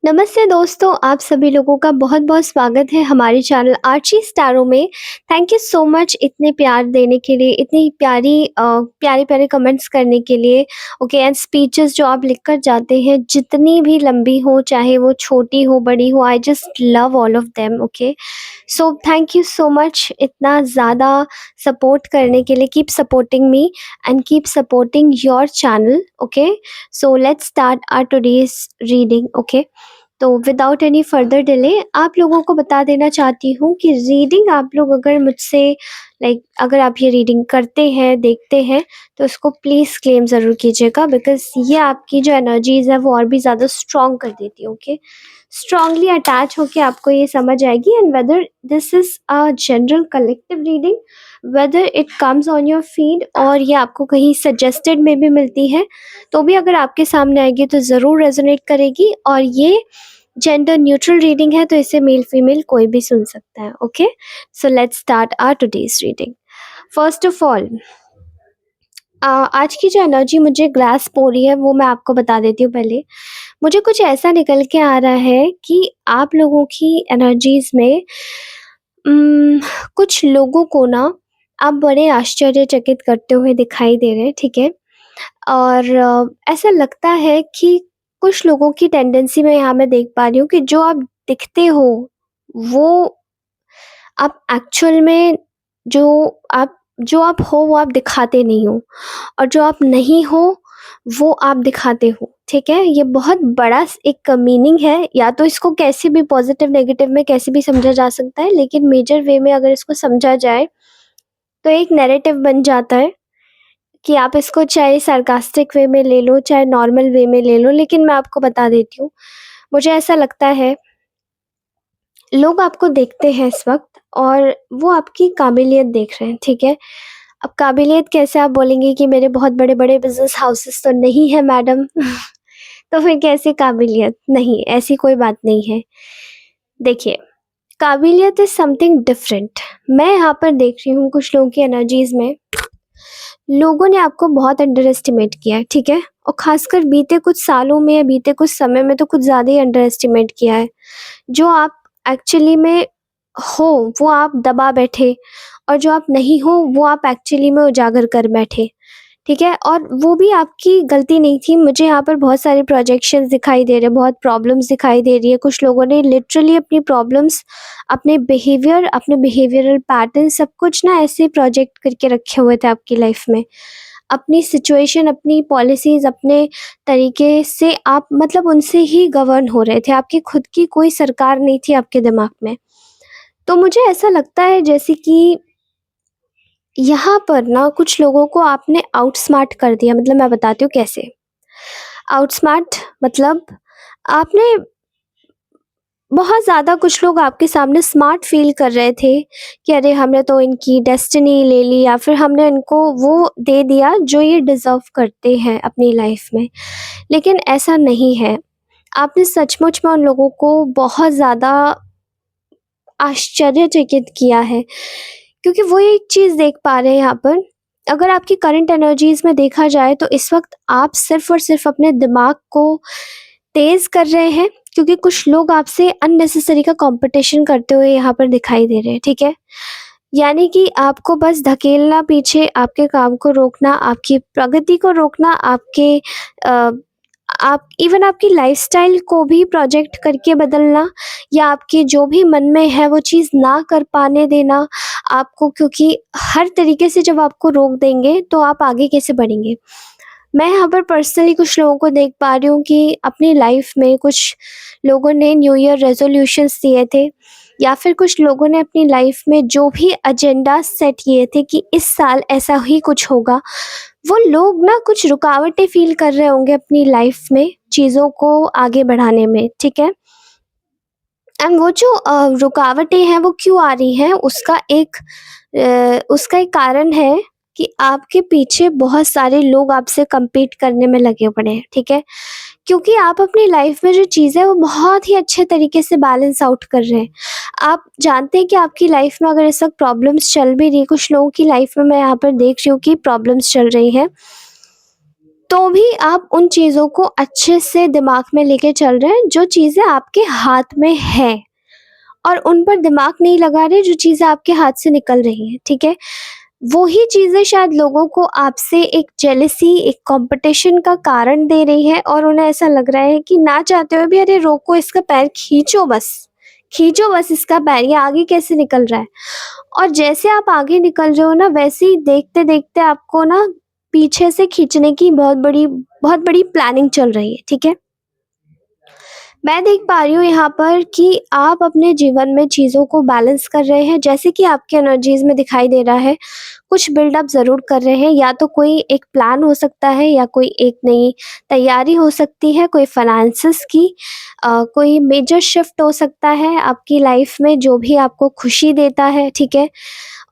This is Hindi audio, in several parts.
नमस्ते दोस्तों, आप सभी लोगों का बहुत-बहुत स्वागत है हमारे चैनल आर्ची स्टारों में। थैंक यू सो मच इतने प्यार देने के लिए, इतनी प्यारे-प्यारे कमेंट्स करने के लिए। ओके एंड स्पीचेस जो आप लिखकर जाते हैं, जितनी भी लंबी हो, चाहे वो छोटी हो, बड़ी हो, I just love all of them. Okay, so thank you so much इतना ज़्यादा सपोर्ट करने के लिए। Keep supporting me and keep supporting your channel. Okay, so let's start our today's reading. Okay, तो विदाउट एनी फर्दर डिले आप लोगों को बता देना चाहती हूँ कि रीडिंग आप लोग अगर मुझसे अगर आप ये रीडिंग करते हैं, देखते हैं, तो उसको प्लीज़ क्लेम ज़रूर कीजिएगा, बिकॉज़ ये आपकी जो एनर्जीज़ है वो और भी ज़्यादा स्ट्रॉन्ग कर देती है। ओके, स्ट्रॉन्गली अटैच होके आपको ये समझ आएगी। And whether this is a general collective reading, whether it comes on your feed और ये आपको कहीं सजेस्टेड में भी मिलती है, तो भी अगर आपके सामने आएगी तो ज़रूर रेजोनेट करेगी। और ये जेंडर न्यूट्रल रीडिंग है, तो इसे मेल फीमेल कोई भी सुन सकता है। Okay, so let's start our today's reading. First of all, आज की जो एनर्जी मुझे ग्रास्प हो रही है वो मैं आपको बता देती हूँ पहले। मुझे कुछ ऐसा निकल के आ रहा है कि आप लोगों की एनर्जीज में उम, कुछ लोगों को ना आप बड़े आश्चर्यचकित करते हुए दिखाई दे रहे हैं, ठीक है? और ऐसा लगता है कि कुछ लोगों की टेंडेंसी मैं यहाँ मैं देख पा रही हूँ कि जो आप दिखते हो, वो आप एक्चुअल में जो जो आप हो वो आप दिखाते नहीं हो, और जो आप नहीं हो वो आप दिखाते हो, ठीक है? ये बहुत बड़ा एक मीनिंग है, या तो इसको कैसे भी पॉजिटिव नेगेटिव में कैसे भी समझा जा सकता है, लेकिन मेजर वे में अगर इसको समझा जाए तो एक नैरेटिव बन जाता है कि आप इसको चाहे सार्कास्टिक वे में ले लो, चाहे नॉर्मल वे में ले लो, लेकिन मैं आपको बता देती हूँ, मुझे ऐसा लगता है लोग आपको देखते हैं इस वक़्त और वो आपकी काबिलियत देख रहे हैं, ठीक है? अब काबिलियत कैसे आप बोलेंगे कि मेरे बहुत बड़े-बड़े बिज़नेस हाउसेस तो नहीं है मैडम। तो फिर कैसे काबिलियत? नहीं, ऐसी कोई बात नहीं है। देखिए, काबिलियत इज़ समथिंग डिफरेंट। मैं यहाँ पर देख रही हूँ कुछ लोगों की एनर्जीज़ में, लोगों ने आपको बहुत अंडर एस्टिमेट किया है, ठीक है? और ख़ासकर बीते कुछ सालों में या बीते कुछ समय में तो कुछ ज़्यादा ही अंडर एस्टिमेट किया है। जो आप एक्चुअली में हो, वो आप दबा बैठे, और जो आप नहीं हो, वो आप एक्चुअली में उजागर कर बैठे, ठीक है? और वो भी आपकी गलती नहीं थी। मुझे यहाँ पर बहुत सारे प्रोजेक्शंस दिखाई दे रहे हैं, बहुत प्रॉब्लम्स दिखाई दे रही है। कुछ लोगों ने लिटरली अपनी प्रॉब्लम्स, अपने बिहेवियर, अपने बिहेवियरल पैटर्न सब कुछ ना ऐसे प्रोजेक्ट करके रखे हुए थे आपकी लाइफ में। अपनी सिचुएशन, अपनी पॉलिसीज़, अपने तरीके से आप मतलब उनसे ही गवर्न हो रहे थे। आपकी खुद की कोई सरकार नहीं थी आपके दिमाग में। तो मुझे ऐसा लगता है जैसे कि यहाँ पर ना कुछ लोगों को आपने आउटस्मार्ट कर दिया। मतलब मैं बताती हूँ कैसे। आउटस्मार्ट मतलब आपने बहुत ज़्यादा, कुछ लोग आपके सामने स्मार्ट फ़ील कर रहे थे कि अरे हमने तो इनकी डेस्टिनी ले ली, या फिर हमने इनको वो दे दिया जो ये डिज़र्व करते हैं अपनी लाइफ़ में। लेकिन ऐसा नहीं है। आपने सचमुच में उन लोगों को बहुत ज़्यादा आश्चर्यचकित किया है, क्योंकि वो एक चीज़ देख पा रहे हैं यहाँ पर। अगर आपकी करंट एनर्जीज़ में देखा जाए तो इस वक़्त आप सिर्फ़ और सिर्फ़ अपने दिमाग को तेज़ कर रहे हैं, क्योंकि कुछ लोग आपसे अननेसेसरी का कॉम्पिटिशन करते हुए यहाँ पर दिखाई दे रहे हैं, ठीक है? यानी कि आपको बस धकेलना पीछे, आपके काम को रोकना, आपकी प्रगति को रोकना, अ, आप इवन आपकी लाइफ़स्टाइल को भी प्रोजेक्ट करके बदलना, या आपके जो भी मन में है वो चीज़ ना कर पाने देना आपको, क्योंकि हर तरीके से जब आपको रोक देंगे तो आप आगे कैसे बढ़ेंगे? मैं यहाँ पर पर्सनली कुछ लोगों को देख पा रही हूँ कि अपनी लाइफ में कुछ लोगों ने न्यू ईयर रेज़ोल्यूशंस दिए थे, या फिर कुछ लोगों ने अपनी लाइफ में जो भी एजेंडा सेट किए थे कि इस साल ऐसा ही कुछ होगा, वो लोग ना कुछ रुकावटें फ़ील कर रहे होंगे अपनी लाइफ में चीज़ों को आगे बढ़ाने में, ठीक है? एंड वो जो रुकावटें हैं वो क्यों आ रही हैं, उसका एक कारण है कि आपके पीछे बहुत सारे लोग आपसे कम्पीट करने में लगे पड़े हैं, ठीक है? क्योंकि आप अपनी लाइफ में जो चीज़ है वो बहुत ही अच्छे तरीके से बैलेंस आउट कर रहे हैं। आप जानते हैं कि आपकी लाइफ में अगर इस वक़्त प्रॉब्लम्स चल भी रही, कुछ लोगों की लाइफ में मैं यहाँ पर देख रही हूँ कि प्रॉब्लम्स चल रही हैं, तो भी आप उन चीज़ों को अच्छे से दिमाग में लेके चल रहे हैं, जो चीज़ें आपके हाथ में है, और उन पर दिमाग नहीं लगा रहे जो चीज़ें आपके हाथ से निकल रही हैं, ठीक है? वो ही चीज़ें शायद लोगों को आपसे एक जेलसी, एक कॉम्पिटिशन का कारण दे रही है, और उन्हें ऐसा लग रहा है कि ना चाहते हुए भी, अरे रोको, इसका पैर खींचो बस इसका पैर, ये आगे कैसे निकल रहा है? और जैसे आप आगे निकल रहे हो ना, वैसे ही देखते-देखते आपको ना पीछे से खींचने की बहुत बड़ी प्लानिंग चल रही है, ठीक है? मैं देख पा रही हूँ यहाँ पर कि आप अपने जीवन में चीज़ों को बैलेंस कर रहे हैं, जैसे कि आपके एनर्जीज़ में दिखाई दे रहा है। कुछ बिल्डअप ज़रूर कर रहे हैं, या तो कोई एक प्लान हो सकता है, या कोई एक नई तैयारी हो सकती है, कोई फाइनेंसेस की कोई मेजर शिफ्ट हो सकता है आपकी लाइफ में, जो भी आपको खुशी देता है, ठीक है?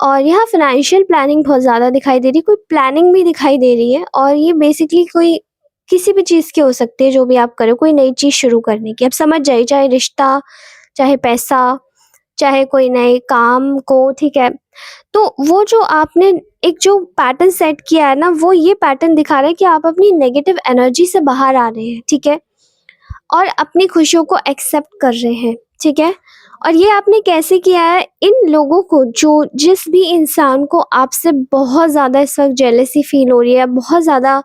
और यहाँ फाइनेंशियल प्लानिंग बहुत ज़्यादा दिखाई दे रही है, कोई प्लानिंग भी दिखाई दे रही है, और ये बेसिकली कोई किसी भी चीज़ की हो सकती है, जो भी आप करो, कोई नई चीज़ शुरू करने की। आप समझ जाइए, चाहे रिश्ता, चाहे पैसा, चाहे कोई नए काम को, ठीक है? तो वो जो आपने एक जो पैटर्न सेट किया है ना, वो ये पैटर्न दिखा रहा है कि आप अपनी नेगेटिव एनर्जी से बाहर आ रहे हैं, ठीक है? और अपनी खुशियों को एक्सेप्ट कर रहे हैं, ठीक है? और ये आपने कैसे किया है? इन लोगों को, जो जिस भी इंसान को आपसे बहुत ज़्यादा इस वक़्त जेलसी फ़ील हो रही है, बहुत ज़्यादा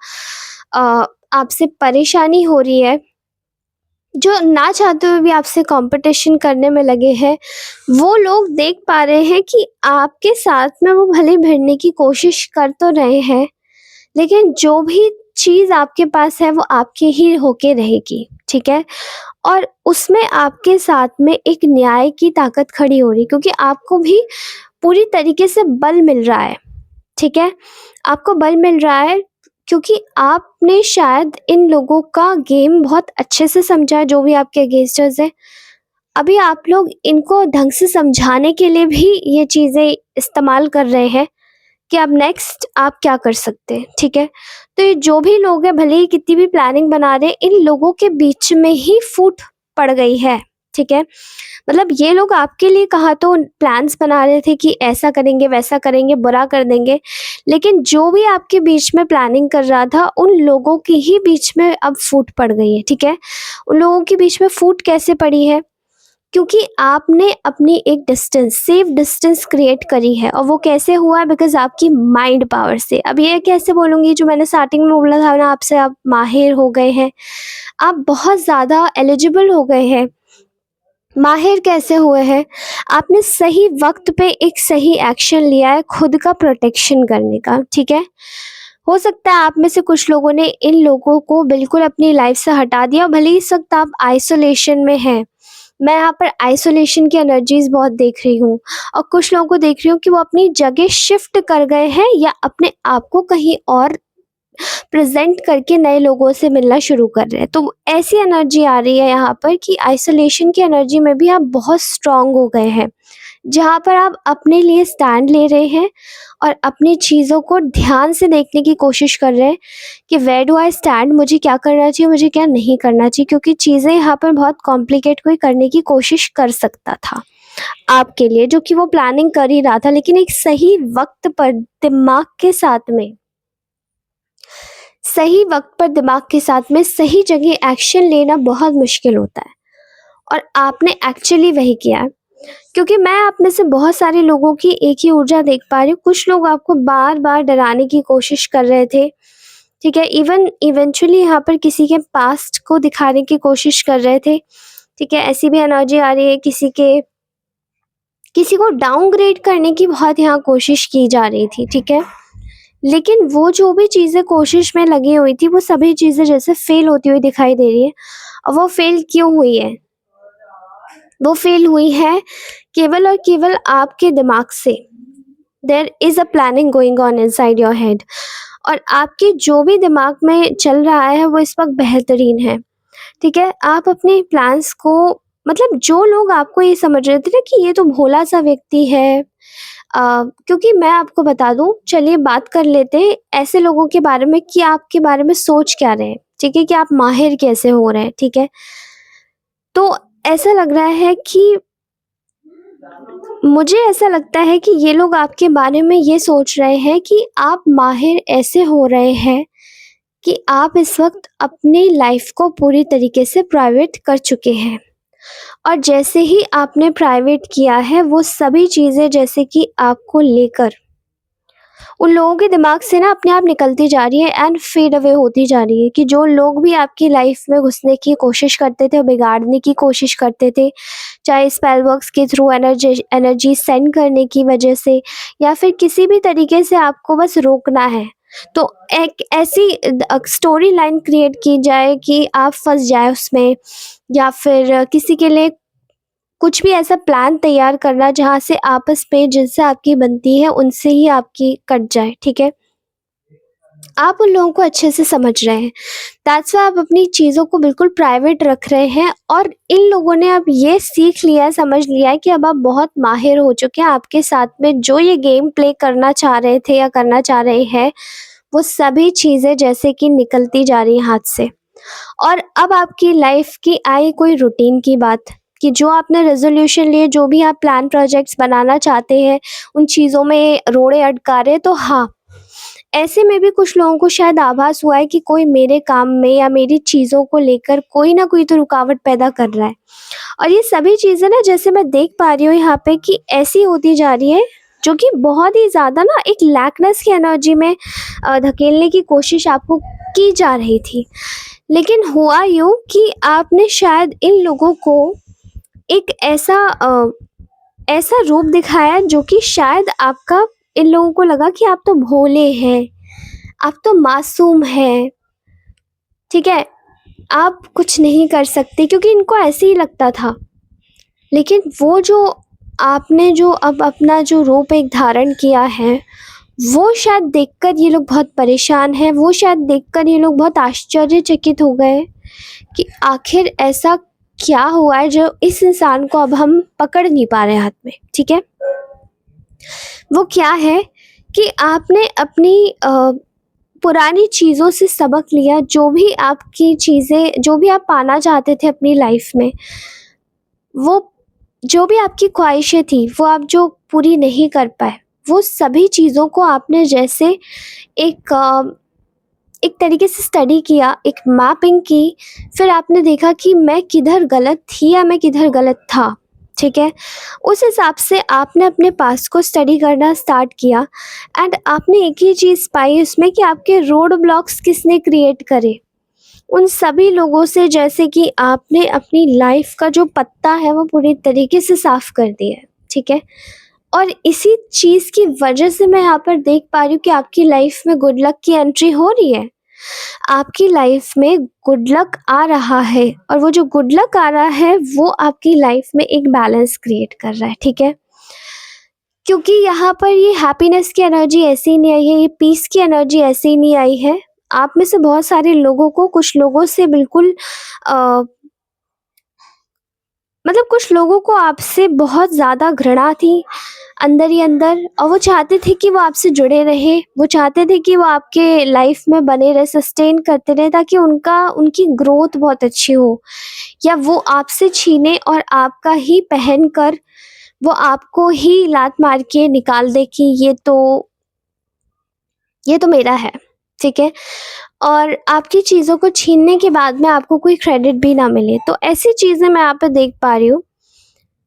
आपसे परेशानी हो रही है, जो ना चाहते हुए भी आपसे कॉम्पिटिशन करने में लगे हैं, वो लोग देख पा रहे हैं कि आपके साथ में वो भले ही भिड़ने की कोशिश कर तो रहे हैं, लेकिन जो भी चीज़ आपके पास है वो आपकी ही होके रहेगी, ठीक है? और उसमें आपके साथ में एक न्याय की ताकत खड़ी हो रही है, क्योंकि आपको भी पूरी तरीके से बल मिल रहा है, ठीक है? आपको बल मिल रहा है क्योंकि आपने शायद इन लोगों का गेम बहुत अच्छे से समझा है, जो भी आपके अगेंस्टर्स हैं। अभी आप लोग इनको ढंग से समझाने के लिए भी ये चीज़ें इस्तेमाल कर रहे हैं कि अब नेक्स्ट आप क्या कर सकते हैं, ठीक है? तो ये जो भी लोग हैं, भले ही कितनी भी प्लानिंग बना रहे हैं, इन लोगों के बीच में ही फूट पड़ गई है, ठीक है? मतलब ये लोग आपके लिए कहाँ तो प्लान्स बना रहे थे कि ऐसा करेंगे, वैसा करेंगे, बुरा कर देंगे, लेकिन जो भी आपके बीच में प्लानिंग कर रहा था, उन लोगों के ही बीच में अब फूट पड़ गई है, ठीक है? उन लोगों के बीच में फूट कैसे पड़ी है? क्योंकि आपने अपनी एक डिस्टेंस, सेफ डिस्टेंस क्रिएट करी है, और वो कैसे हुआ है? बिकॉज़ आपकी माइंड पावर से। अब ये कैसे बोलूँगी, जो मैंने स्टार्टिंग में बोला था ना आपसे, आप माहिर हो गए हैं, आप बहुत ज़्यादा एलिजिबल हो गए हैं। माहिर कैसे हुए हैं? आपने सही वक़्त पे एक सही एक्शन लिया है खुद का प्रोटेक्शन करने का, ठीक है? हो सकता है आप में से कुछ लोगों ने इन लोगों को बिल्कुल अपनी लाइफ़ से हटा दिया, भले ही इस वक़्त आप आइसोलेशन में हैं। मैं यहाँ पर आइसोलेशन की एनर्जीज़ बहुत देख रही हूँ, और कुछ लोगों को देख रही हूँ कि वो अपनी जगह शिफ्ट कर गए हैं, या अपने आप को कहीं और प्रेज़ेंट करके नए लोगों से मिलना शुरू कर रहे हैं। तो ऐसी एनर्जी आ रही है यहाँ पर कि आइसोलेशन की एनर्जी में भी आप बहुत स्ट्रॉन्ग हो गए हैं, जहाँ पर आप अपने लिए स्टैंड ले रहे हैं, और अपनी चीज़ों को ध्यान से देखने की कोशिश कर रहे हैं कि वेयर डू आई स्टैंड, मुझे क्या करना चाहिए, मुझे क्या नहीं करना चाहिए, क्योंकि चीज़ें यहाँ पर बहुत कॉम्प्लिकेट कोई करने की कोशिश कर सकता था आपके लिए, जो कि वो प्लानिंग कर ही रहा था, लेकिन एक सही वक़्त पर दिमाग के साथ में, सही वक़्त पर दिमाग के साथ में सही जगह एक्शन लेना बहुत मुश्किल होता है, और आपने एक्चुअली वही किया है। क्योंकि मैं आप में से बहुत सारे लोगों की एक ही ऊर्जा देख पा रही हूँ। कुछ लोग आपको बार-बार डराने की कोशिश कर रहे थे, ठीक है? इवन इवेंचुअली यहाँ पर किसी के पास्ट को दिखाने की कोशिश कर रहे थे, ठीक है? ऐसी भी एनर्जी आ रही है, किसी को डाउनग्रेड करने की बहुत यहाँ कोशिश की जा रही थी, ठीक है? लेकिन वो जो भी चीज़ें कोशिश में लगी हुई थी, वो सभी चीज़ें जैसे फ़ेल होती हुई दिखाई दे रही है। और वो फ़ेल क्यों हुई है? वो फ़ेल हुई है केवल और केवल आपके दिमाग से। There is a planning going on inside your head, और आपके जो भी दिमाग में चल रहा है वो इस वक़्त बेहतरीन है, ठीक है? आप अपने प्लान्स को, मतलब जो लोग आपको ये समझ रहे थे ना कि ये तो भोला-सा व्यक्ति है, क्योंकि मैं आपको बता दूँ, चलिए बात कर लेते हैं ऐसे लोगों के बारे में कि आपके बारे में सोच क्या रहे हैं, ठीक है? कि आप माहिर कैसे हो रहे हैं, ठीक है? तो ऐसा लग रहा है कि, मुझे ऐसा लगता है कि ये लोग आपके बारे में ये सोच रहे हैं कि आप माहिर ऐसे हो रहे हैं कि आप इस वक़्त अपनी लाइफ़ को पूरी तरीके से प्राइवेट कर चुके हैं। और जैसे ही आपने प्राइवेट किया है, वो सभी चीज़ें जैसे कि आपको लेकर उन लोगों के दिमाग से ना अपने आप निकलती जा रही है एंड फेड अवे होती जा रही है, कि जो लोग भी आपकी लाइफ में घुसने की कोशिश करते थे और बिगाड़ने की कोशिश करते थे, चाहे स्पेल वर्क्स के थ्रू एनर्जी सेंड करने की वजह से, या फिर किसी भी तरीके से आपको बस रोकना है, तो एक ऐसी स्टोरी लाइन क्रिएट की जाए कि आप फंस जाए उसमें, या फिर किसी के लिए कुछ भी ऐसा प्लान तैयार करना जहाँ से आपस में जिनसे आपकी बनती है उनसे ही आपकी कट जाए, ठीक है? आप उन लोगों को अच्छे से समझ रहे हैं, दैट्स व्हाई आप अपनी चीज़ों को बिल्कुल प्राइवेट रख रहे हैं, और इन लोगों ने अब ये सीख लिया है, समझ लिया है कि अब आप बहुत माहिर हो चुके हैं। आपके साथ में जो ये गेम प्ले करना चाह रहे थे या करना चाह रहे हैं, वो सभी चीज़ें जैसे कि निकलती जा रही हैं हाथ से। और अब आपकी लाइफ की आई कोई रूटीन की बात, कि जो आपने रेज़ोल्यूशन लिए, जो भी आप प्लान प्रोजेक्ट्स बनाना चाहते हैं, उन चीज़ों में रोड़े अटका रहे, तो हाँ, ऐसे में भी कुछ लोगों को शायद आभास हुआ है कि कोई मेरे काम में या मेरी चीज़ों को लेकर कोई ना कोई तो रुकावट पैदा कर रहा है। और ये सभी चीज़ें ना, जैसे मैं देख पा रही हूँ यहाँ पे, कि ऐसी होती जा रही है, जो कि बहुत ही ज़्यादा ना एक लैकनेस की एनर्जी में धकेलने की कोशिश आपको की जा रही थी। लेकिन हुआ यूँ कि आपने शायद इन लोगों को एक ऐसा रूप दिखाया जो कि शायद आपका, इन लोगों को लगा कि आप तो भोले हैं, आप तो मासूम हैं, ठीक है? आप कुछ नहीं कर सकते, क्योंकि इनको ऐसे ही लगता था। लेकिन वो जो आपने जो अब अपना जो रूप एक धारण किया है, वो शायद देखकर ये लोग बहुत परेशान हैं, वो शायद देखकर ये लोग बहुत आश्चर्यचकित हो गए कि आखिर ऐसा क्या हुआ है जो इस इंसान को अब हम पकड़ नहीं पा रहे हाथ में, ठीक है? वो क्या है कि आपने अपनी पुरानी चीज़ों से सबक लिया, जो भी आपकी चीज़ें, जो भी आप पाना चाहते थे अपनी लाइफ में, वो जो भी आपकी ख्वाहिशें थी, वो आप जो पूरी नहीं कर पाए, वो सभी चीज़ों को आपने जैसे एक एक तरीके से स्टडी किया, एक मैपिंग की, फिर आपने देखा कि मैं किधर गलत थी या मैं किधर गलत था, ठीक है? उस हिसाब से आपने अपने पास्ट को स्टडी करना स्टार्ट किया, एंड आपने एक ही चीज़ पाई उसमें, कि आपके रोड ब्लॉक्स किसने क्रिएट करे। उन सभी लोगों से, जैसे कि आपने अपनी लाइफ का जो पत्ता है वो पूरी तरीके से साफ कर दिया है, ठीक है? और इसी चीज़ की वजह से मैं यहाँ पर देख पा रही हूँ कि आपकी लाइफ में गुड लक की एंट्री हो रही है। आपकी लाइफ में गुड लक आ रहा है, और वो जो गुड लक आ रहा है वो आपकी लाइफ में एक बैलेंस क्रिएट कर रहा है, ठीक है? क्योंकि यहाँ पर ये हैप्पीनेस की एनर्जी ऐसे ही नहीं आई है, ये पीस की एनर्जी ऐसे ही नहीं आई है। आप में से बहुत सारे लोगों को, कुछ लोगों से बिल्कुल अ, मतलब कुछ लोगों को आपसे बहुत ज़्यादा घृणा थी अंदर ही अंदर, और वो चाहते थे कि वो आपसे जुड़े रहे, वो चाहते थे कि वो आपके लाइफ में बने रहे, सस्टेन करते रहे, ताकि उनकी ग्रोथ बहुत अच्छी हो, या वो आपसे छीने और आपका ही पहन कर वो आपको ही लात मार के निकाल दे कि ये तो मेरा है, ठीक है? और आपकी चीज़ों को छीनने के बाद में आपको कोई क्रेडिट भी ना मिले। तो ऐसी चीज़ें मैं यहाँ पे देख पा रही हूँ,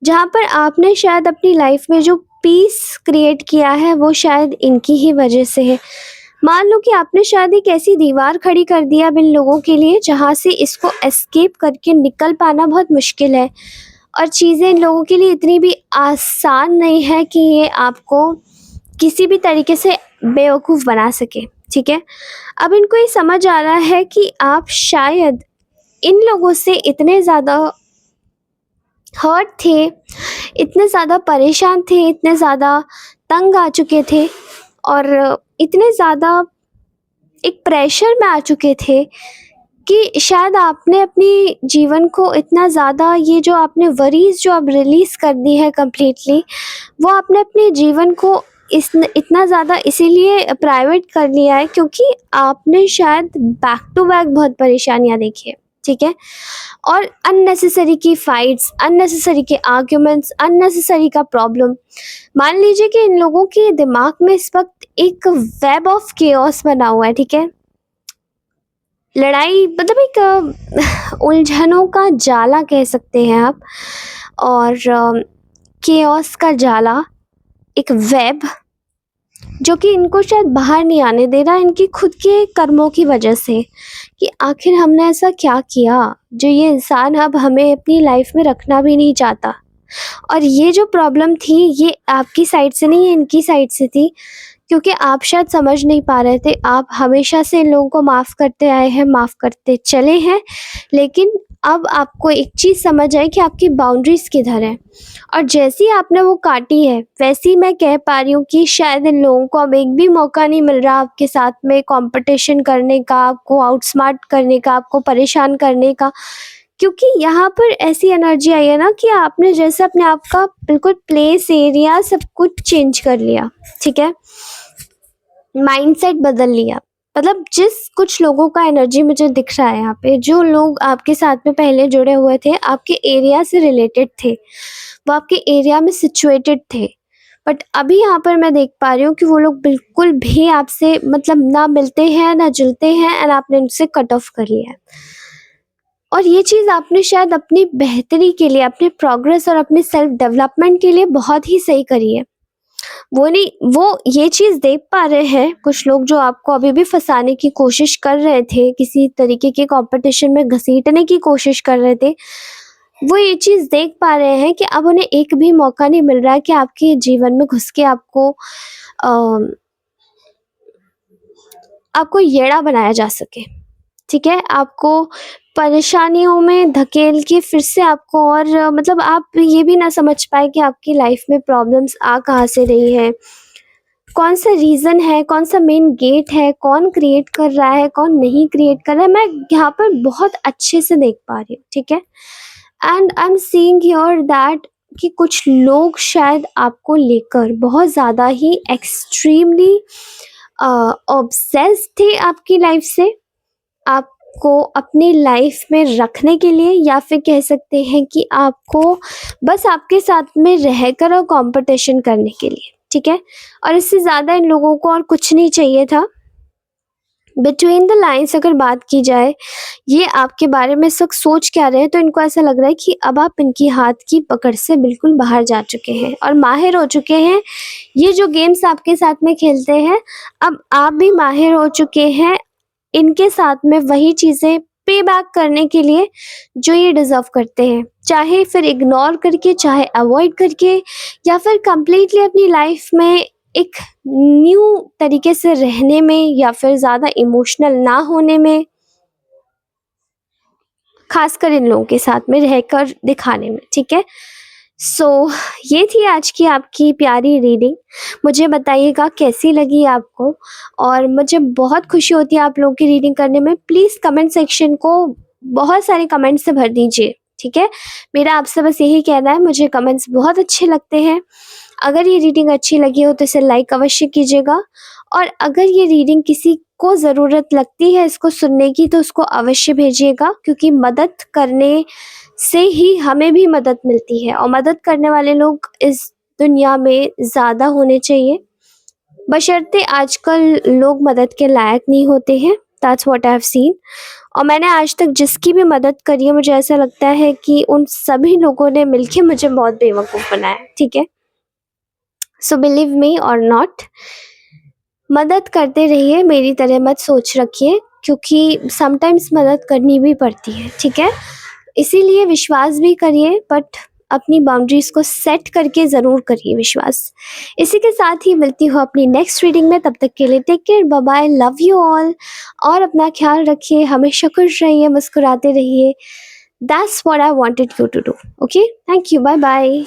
जहाँ पर आपने शायद अपनी लाइफ में जो पीस क्रिएट किया है, वो शायद इनकी ही वजह से है। मान लो कि आपने शायद एक ऐसी दीवार खड़ी कर दी अब इन लोगों के लिए, जहाँ से इसको एस्केप करके निकल पाना बहुत मुश्किल है, और चीज़ें इन लोगों के लिए इतनी भी आसान नहीं है कि ये आपको किसी भी तरीके से बेवकूफ़ बना सके, ठीक है? अब इनको ये समझ आ रहा है कि आप शायद इन लोगों से इतने ज़्यादा हर्ट थे, इतने ज़्यादा परेशान थे, इतने ज़्यादा तंग आ चुके थे, और इतने ज़्यादा एक प्रेशर में आ चुके थे, कि शायद आपने अपनी जीवन को इतना ज़्यादा, ये जो आपने वरीज़ जो अब रिलीज़ कर दी है कंप्लीटली, वो आपने अपने जीवन को इतना ज़्यादा इसीलिए प्राइवेट कर लिया है, क्योंकि आपने शायद बैक टू बैक बहुत परेशानियाँ देखी है, ठीक है? और अननेसेसरी की फाइट्स, अननेसेसरी के आर्ग्यूमेंट्स, अननेसेसरी का प्रॉब्लम। मान लीजिए कि इन लोगों के दिमाग में इस वक़्त एक वेब ऑफ केओस बना हुआ है, ठीक है? लड़ाई मतलब एक उलझनों का जाला कह सकते हैं आप, और केओस का जाला, एक वेब जो कि इनको शायद बाहर नहीं आने दे रहा इनकी खुद के कर्मों की वजह से, कि आखिर हमने ऐसा क्या किया जो ये इंसान अब हमें अपनी लाइफ में रखना भी नहीं चाहता। और ये जो प्रॉब्लम थी ये आपकी साइड से नहीं, ये इनकी साइड से थी, क्योंकि आप शायद समझ नहीं पा रहे थे। आप हमेशा से इन लोगों को माफ़ करते आए हैं, माफ़ करते चले हैं, लेकिन अब आपको एक चीज़ समझ आई कि आपकी बाउंड्रीज़ किधर हैं। और जैसी ही आपने वो काटी है, वैसे ही मैं कह पा रही हूँ कि शायद इन लोगों को अब एक भी मौका नहीं मिल रहा आपके साथ में कॉम्पिटिशन करने का, आपको आउटस्मार्ट करने का, आपको परेशान करने का। क्योंकि यहाँ पर ऐसी एनर्जी आई है ना कि आपने जैसे अपने आप का बिल्कुल प्लेस, एरिया सब कुछ चेंज कर लिया, ठीक है? माइंडसेट बदल लिया। मतलब जिस कुछ लोगों का एनर्जी मुझे दिख रहा है यहाँ पे, जो लोग आपके साथ में पहले जुड़े हुए थे, आपके एरिया से रिलेटेड थे, वो आपके एरिया में सिचुएटेड थे, बट अभी यहाँ पर मैं देख पा रही हूँ कि वो लोग बिल्कुल भी आपसे मतलब ना मिलते हैं, ना जुलते हैं, एंड आपने उनसे कट ऑफ कर लिया है। और ये चीज़ आपने शायद अपनी बेहतरी के लिए, अपने प्रोग्रेस और अपने सेल्फ डेवलपमेंट के लिए बहुत ही सही करी है। वो नहीं, वो ये चीज़ देख पा रहे हैं कुछ लोग जो आपको अभी भी फँसाने की कोशिश कर रहे थे, किसी तरीके के कॉम्पिटिशन में घसीटने की कोशिश कर रहे थे। वो ये चीज़ देख पा रहे हैं कि अब उन्हें एक भी मौका नहीं मिल रहा है कि आपके जीवन में घुस के आपको येड़ा बनाया जा सके, ठीक है? आपको परेशानियों में धकेल के फिर से आपको और मतलब आप ये भी ना समझ पाए कि आपकी लाइफ में प्रॉब्लम्स आ कहाँ से रही हैं, कौन सा रीज़न है, कौन सा मेन गेट है, कौन क्रिएट कर रहा है, कौन नहीं क्रिएट कर रहा है। मैं यहाँ पर बहुत अच्छे से देख पा रही हूँ, ठीक है? And I am seeing here that कि कुछ लोग शायद आपको लेकर बहुत ज़्यादा ही एक्सट्रीमली ऑब्सेस्ड थे आपकी लाइफ से, आपको अपनी लाइफ में रखने के लिए, या फिर कह सकते हैं कि आपको बस आपके साथ में रहकर और कंपटीशन करने के लिए, ठीक है? और इससे ज़्यादा इन लोगों को और कुछ नहीं चाहिए था। बिटवीन द लाइन्स अगर बात की जाए, ये आपके बारे में इस वक़्त सोच क्या रहे हैं, तो इनको ऐसा लग रहा है कि अब आप इनकी हाथ की पकड़ से बिल्कुल बाहर जा चुके हैं और माहिर हो चुके हैं। ये जो गेम्स आपके साथ में खेलते हैं, अब आप भी माहिर हो चुके हैं इनके साथ में वही चीज़ें पे बैक करने के लिए जो ये डिज़र्व करते हैं। चाहे फिर इग्नोर करके, चाहे अवॉइड करके, या फिर कंप्लीटली अपनी लाइफ में एक न्यू तरीके से रहने में, या फिर ज़्यादा इमोशनल ना होने में, खासकर इन लोगों के साथ में रहकर दिखाने में, ठीक है? सो ये थी आज की आपकी प्यारी रीडिंग। मुझे बताइएगा कैसी लगी आपको, और मुझे बहुत खुशी होती है आप लोगों की रीडिंग करने में। प्लीज़ कमेंट सेक्शन को बहुत सारे कमेंट्स से भर दीजिए, ठीक है? मेरा आपसे बस यही कहना है, मुझे कमेंट्स बहुत अच्छे लगते हैं। अगर ये रीडिंग अच्छी लगी हो तो इसे लाइक अवश्य कीजिएगा, और अगर ये रीडिंग किसी को ज़रूरत लगती है इसको सुनने की तो उसको अवश्य भेजिएगा, क्योंकि मदद करने से ही हमें भी मदद मिलती है, और मदद करने वाले लोग इस दुनिया में ज़्यादा होने चाहिए, बशर्ते आजकल लोग मदद के लायक नहीं होते हैं। That's what I have seen. और मैंने आज तक जिसकी भी मदद करी है, मुझे ऐसा लगता है कि उन सभी लोगों ने मिलके मुझे बहुत बेवकूफ़ बनाया, ठीक है? सो बिलीव मी और नॉट, मदद करते रहिए, मेरी तरह मत सोच रखिए, क्योंकि समटाइम्स मदद करनी भी पड़ती है, ठीक है? इसीलिए विश्वास भी करिए, बट अपनी बाउंड्रीज़ को सेट करके ज़रूर करिए विश्वास। इसी के साथ ही मिलती हूँ अपनी नेक्स्ट रीडिंग में, तब तक के लिए take care, bye bye, love you all, और अपना ख्याल रखिए, हमेशा खुश रहिए, मुस्कुराते रहिए। That's what I wanted you to do. Okay, thank you, bye bye.